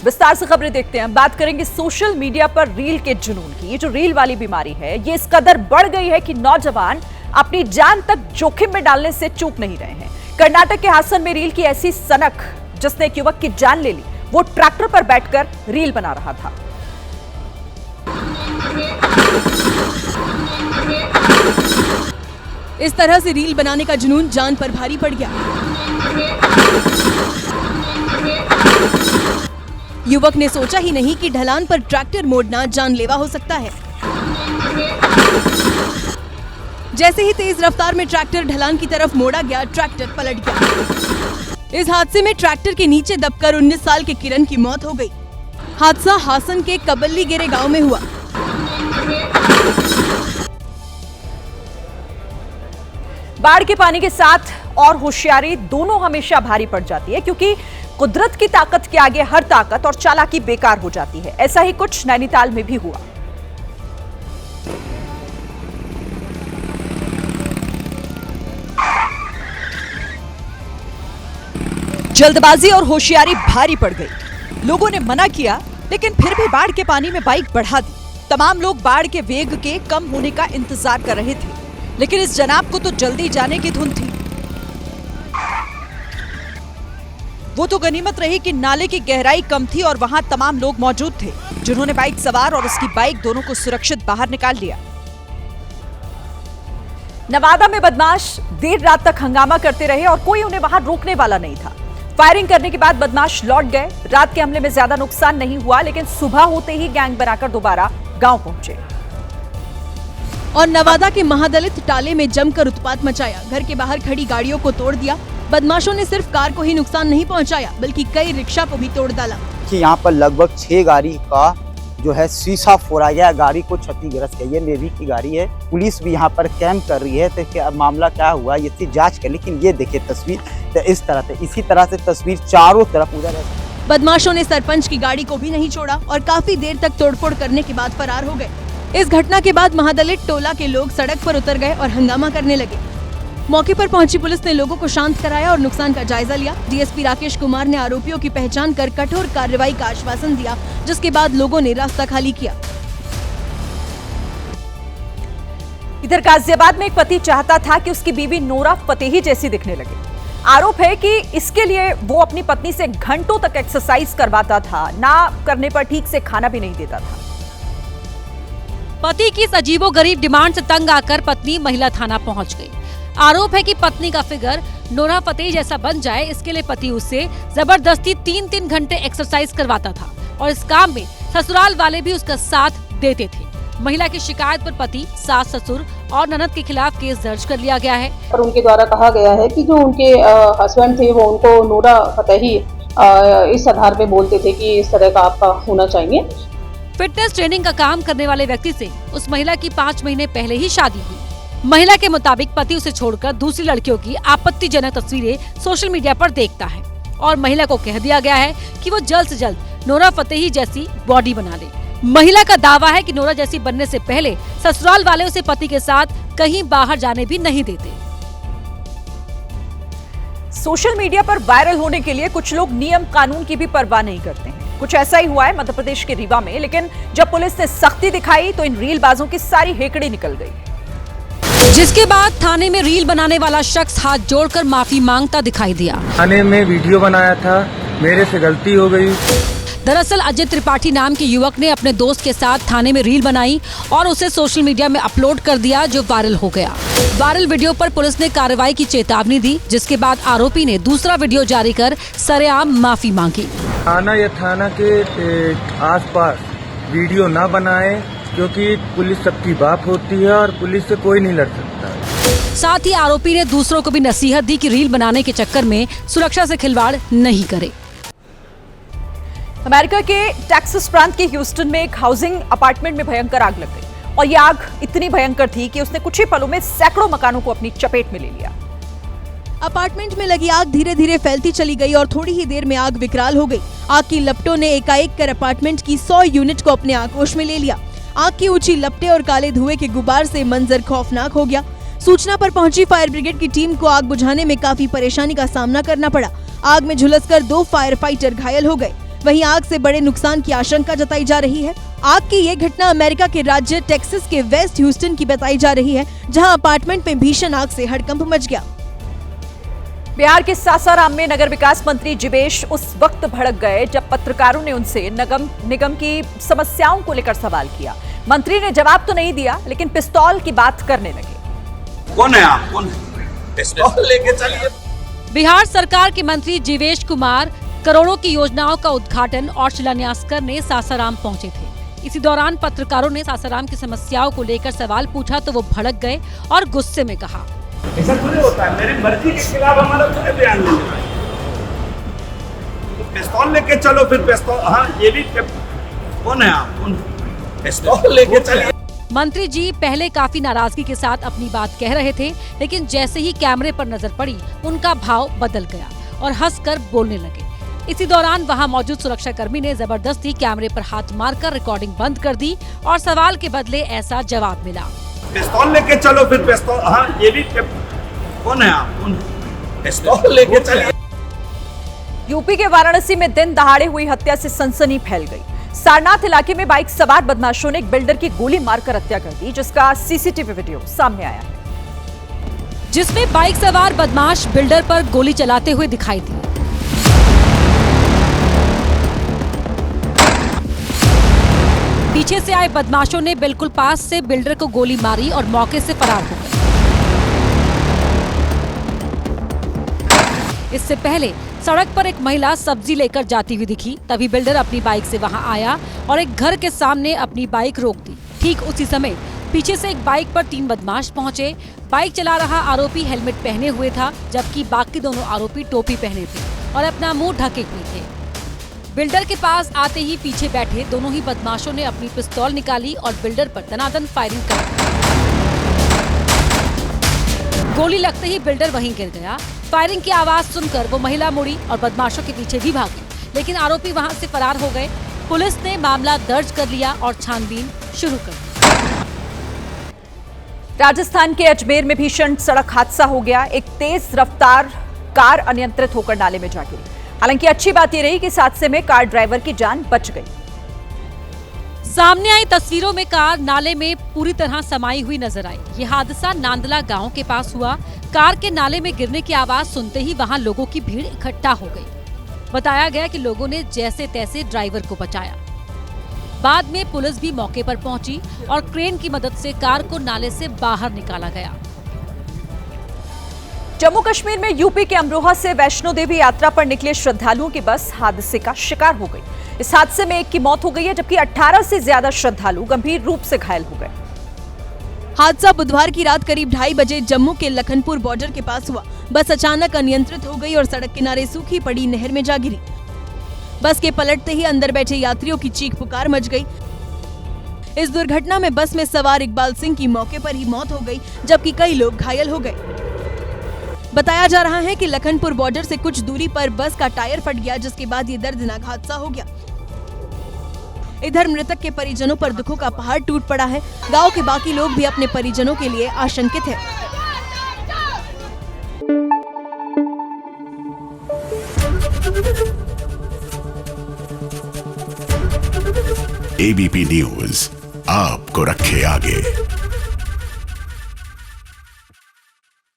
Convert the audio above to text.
विस्तार से खबरें देखते हैं। बात करेंगे सोशल मीडिया पर रील के जुनून की। ये जो रील वाली बीमारी है, ये इस कदर बढ़ गई है कि नौजवान अपनी जान तक जोखिम में डालने से चूक नहीं रहे हैं। कर्नाटक के हासन में रील की ऐसी सनक जिसने एक युवक की जान ले ली। वो ट्रैक्टर पर बैठकर रील बना रहा था। इस तरह से रील बनाने का जुनून जान पर भारी पड़ गया। युवक ने सोचा ही नहीं कि ढलान पर ट्रैक्टर मोड़ना जानलेवा हो सकता है। जैसे ही तेज रफ्तार में ट्रैक्टर ढलान की तरफ मोड़ा गया, ट्रैक्टर पलट गया। इस हादसे में ट्रैक्टर के नीचे दबकर 19 साल के किरण की मौत हो गई। हादसा हासन के कबल्ली गेरे गांव में हुआ। बाढ़ के पानी के साथ और होशियारी दोनों हमेशा भारी पड़ जाती है, क्योंकि कुदरत की ताकत के आगे हर ताकत और चालाकी बेकार हो जाती है। ऐसा ही कुछ नैनीताल में भी हुआ। जल्दबाजी और होशियारी भारी पड़ गई। लोगों ने मना किया, लेकिन फिर भी बाढ़ के पानी में बाइक बढ़ा दी। तमाम लोग बाढ़ के वेग के कम होने का इंतजार कर रहे थे, लेकिन इस जनाब को तो जल्दी जाने की धुन थी। वो तो गनीमत रही कि नाले की गहराई कम थी और वहां तमाम लोग मौजूद थे, जिन्होंने बाइक सवार और उसकी बाइक दोनों को सुरक्षित बाहर निकाल लिया। नवादा में बदमाश देर रात तक हंगामा करते रहे और कोई उन्हें वहां रोकने वाला नहीं था। फायरिंग करने के बाद बदमाश लौट गए। रात के हमले में ज्यादा नुकसान नहीं हुआ, लेकिन सुबह होते ही गैंग बनाकर दोबारा गांव पहुंचे। और नवादा के महादलित टाले में जमकर उत्पात मचाया। घर के बाहर खड़ी गाड़ियों को तोड़ दिया। बदमाशों ने सिर्फ कार को ही नुकसान नहीं पहुंचाया, बल्कि कई रिक्शा को भी तोड़ डाला। कि यहाँ पर लगभग 6 गाड़ी का जो है शीशा फोड़ा गया, गाड़ी को क्षतिग्रस्त किया। ये नेवी की गाड़ी है। पुलिस भी यहाँ पर कैंप कर रही है। तो क्या मामला क्या हुआ, ये इसकी जांच कर। लेकिन ये देखिए तस्वीर, तो इस तरह से इसी तरह से तस्वीर चारों तरफ उधर है। बदमाशों ने सरपंच की गाड़ी को भी नहीं छोड़ा और काफी देर तक तोड़फोड़ करने के बाद फरार हो गए। इस घटना के बाद महादलित टोला के लोग सड़क पर उतर गए और हंगामा करने लगे। मौके पर पहुंची पुलिस ने लोगों को शांत कराया और नुकसान का जायजा लिया। डीएसपी राकेश कुमार ने आरोपियों की पहचान कर कठोर कार्रवाई का आश्वासन दिया, जिसके बाद लोगों ने रास्ता खाली किया। इधर गाजियाबाद में एक पति चाहता था कि उसकी बीवी नोरा फतेही जैसी दिखने लगे। आरोप है कि इसके लिए वो अपनी पत्नी से घंटों तक एक्सरसाइज करवाता था, ना करने पर ठीक से खाना भी नहीं देता था। पति की इस अजीबोगरीब डिमांड से तंग आकर पत्नी महिला थाना पहुंच गई। आरोप है कि पत्नी का फिगर नोरा फतेही जैसा बन जाए, इसके लिए पति उससे जबरदस्ती 3-3 घंटे एक्सरसाइज करवाता था और इस काम में ससुराल वाले भी उसका साथ देते थे। महिला की शिकायत पर पति, सास, ससुर और ननद के खिलाफ केस दर्ज कर लिया गया है। पर उनके द्वारा कहा गया है कि जो उनके हस्बैंड थे वो उनको नोरा फतेही इस आधार पे बोलते थे कि इस तरह का आपका होना चाहिए। फिटनेस ट्रेनिंग का काम करने वाले व्यक्ति से उस महिला की 5 महीने पहले ही शादी हुई। महिला के मुताबिक पति उसे छोड़कर दूसरी लड़कियों की आपत्तिजनक तस्वीरें सोशल मीडिया पर देखता है और महिला को कह दिया गया है कि वो जल्द से जल्द नोरा फतेही जैसी बॉडी बना ले। महिला का दावा है कि नोरा जैसी बनने से पहले ससुराल वाले उसे पति के साथ कहीं बाहर जाने भी नहीं देते। सोशल मीडिया पर वायरल होने के लिए कुछ लोग नियम कानून की भी परवाह नहीं करते हैं। कुछ ऐसा ही हुआ है मध्य प्रदेश के रीवा में, लेकिन जब पुलिस ने सख्ती दिखाई तो इन रीलबाजों की सारी हेकड़ी निकल गई, जिसके बाद थाने में रील बनाने वाला शख्स हाथ जोड़कर माफी मांगता दिखाई दिया। थाने में वीडियो बनाया था, मेरे से गलती हो गई। दरअसल अजय त्रिपाठी नाम के युवक ने अपने दोस्त के साथ थाने में रील बनाई और उसे सोशल मीडिया में अपलोड कर दिया, जो वायरल हो गया। वायरल वीडियो पर पुलिस ने कार्रवाई की चेतावनी दी, जिसके बाद आरोपी ने दूसरा वीडियो जारी कर सरेआम माफी मांगी। थाना या थाना के आसपास वीडियो ना बनाए, क्योंकि पुलिस सबकी बाप होती है और पुलिस से कोई नहीं लड़ सकता। साथ ही आरोपी ने दूसरों को भी नसीहत दी कि रील बनाने के चक्कर में सुरक्षा से खिलवाड़ नहीं करे। अमेरिका के टेक्सास प्रांत के ह्यूस्टन में एक हाउसिंग अपार्टमेंट में भयंकर आग लग गई और ये आग इतनी भयंकर थी कि उसने कुछ ही पलों में सैकड़ों मकानों को अपनी चपेट में ले लिया। अपार्टमेंट में लगी आग धीरे धीरे फैलती चली गई और थोड़ी ही देर में आग विकराल हो गई। आग की लपटों ने एकाएक कर अपार्टमेंट की 100 यूनिट को अपने आगोश में ले लिया। आग की ऊंची लपटें और काले धुएं के गुबार से मंजर खौफनाक हो गया। सूचना पर पहुंची फायर ब्रिगेड की टीम को आग बुझाने में काफी परेशानी का सामना करना पड़ा। आग में झुलसकर 2 फायर फाइटर घायल हो गए। वहीं आग से बड़े नुकसान की आशंका जताई जा रही है। आग की ये घटना अमेरिका के राज्य टेक्सास के वेस्ट ह्यूस्टन की बताई जा रही है, जहां अपार्टमेंट में भीषण आग से हड़कंप मच गया। बिहार के सासाराम में नगर विकास मंत्री जीवेश उस वक्त भड़क गए जब पत्रकारों ने उनसे निगम की समस्याओं को लेकर सवाल किया। मंत्री ने जवाब तो नहीं दिया, लेकिन पिस्तौल की बात करने लगे। कौन है आप? कौन पिस्तौल लेके चलिए। बिहार सरकार के मंत्री जीवेश कुमार करोड़ों की योजनाओं का उद्घाटन और शिलान्यास करने सासाराम पहुंचे थे। इसी दौरान पत्रकारों ने सासाराम की समस्याओं को लेकर सवाल पूछा तो वो भड़क गए और गुस्से में कहा, ऐसा थोड़ी होता है, मेरी मर्जी के खिलाफ हमारा थोड़े बयान लेना है। पिस्तौल लेके चलो, फिर पिस्तौल, हाँ ये भी। कौन है आप? कौन पिस्तौल लेके चलिए। मंत्री जी पहले काफी नाराजगी के साथ अपनी बात कह रहे थे, लेकिन जैसे ही कैमरे पर नजर पड़ी उनका भाव बदल गया और हंसकर बोलने लगे। इसी दौरान वहां मौजूद सुरक्षाकर्मी ने जबरदस्ती कैमरे पर हाथ मारकर रिकॉर्डिंग बंद कर दी और सवाल के बदले ऐसा जवाब मिला, पिस्तौल लेके चलो, फिर पिस्तौल, हाँ ये भी। कौन है आप? कौन पिस्तौल लेके चलिए। यूपी के वाराणसी में दिन दहाड़े हुई हत्या से सनसनी फैल गई। सारनाथ इलाके में बाइक सवार बदमाशों ने एक बिल्डर की गोली मारकर हत्या कर दी, जिसका सीसीटीवी वीडियो सामने आया है, जिसमें बाइक सवार बदमाश बिल्डर पर गोली चलाते हुए दिखाई दिए। पीछे से आए बदमाशों ने बिल्कुल पास से बिल्डर को गोली मारी और मौके से फरार हो गए। इससे पहले सड़क पर एक महिला सब्जी लेकर जाती हुई दिखी, तभी बिल्डर अपनी बाइक से वहां आया और एक घर के सामने अपनी बाइक रोक दी। ठीक उसी समय पीछे से एक बाइक पर 3 बदमाश पहुंचे। बाइक चला रहा आरोपी हेलमेट पहने हुए था, जबकि बाकी दोनों आरोपी टोपी पहने थे और अपना मुंह ढके हुए थे। बिल्डर के पास आते ही पीछे बैठे दोनों ही बदमाशों ने अपनी पिस्तौल निकाली और बिल्डर पर दनादन फायरिंग कर दी। गोली लगते ही बिल्डर वहीं गिर गया। फायरिंग की आवाज सुनकर वो महिला मुड़ी और बदमाशों के पीछे भी भागी, लेकिन आरोपी वहां से फरार हो गए। पुलिस ने मामला दर्ज कर लिया और छानबीन शुरू कर दी। राजस्थान के अजमेर में भीषण सड़क हादसा हो गया। एक तेज रफ्तार कार अनियंत्रित होकर नाले में जा गिरी। हालांकि अच्छी बात यह रही कि इस हादसे में कार ड्राइवर की जान बच गई। सामने आई तस्वीरों में कार नाले में पूरी तरह समाई हुई नजर आई। ये हादसा नांदला गांव के पास हुआ। कार के नाले में गिरने की आवाज सुनते ही वहां लोगों की भीड़ इकट्ठा हो गई। बताया गया कि लोगों ने जैसे तैसे ड्राइवर को बचाया। बाद में पुलिस भी मौके पर पहुंची और क्रेन की मदद से कार को नाले से बाहर निकाला गया। जम्मू कश्मीर में यूपी के अमरोहा से वैष्णो देवी यात्रा पर निकले श्रद्धालुओं की बस हादसे का शिकार हो गई। इस हादसे में एक की मौत हो गई है, जबकि 18 से ज्यादा श्रद्धालु गंभीर रूप से घायल हो गए। हादसा बुधवार की रात करीब 2:30 बजे जम्मू के लखनपुर बॉर्डर के पास हुआ। बस अचानक अनियंत्रित हो गई और सड़क किनारे सूखी पड़ी नहर में जा गिरी। बस के पलटते ही अंदर बैठे यात्रियों की चीख पुकार मच गई। इस दुर्घटना में बस में सवार इकबाल सिंह की मौके पर ही मौत हो गई, जबकि कई लोग घायल हो गए। बताया जा रहा है कि लखनपुर बॉर्डर से कुछ दूरी पर बस का टायर फट गया, जिसके बाद ये दर्दनाक हादसा हो गया। इधर मृतक के परिजनों पर दुखों का पहाड़ टूट पड़ा है। गांव के बाकी लोग भी अपने परिजनों के लिए आशंकित हैं। एबीपी न्यूज आपको रखे आगे।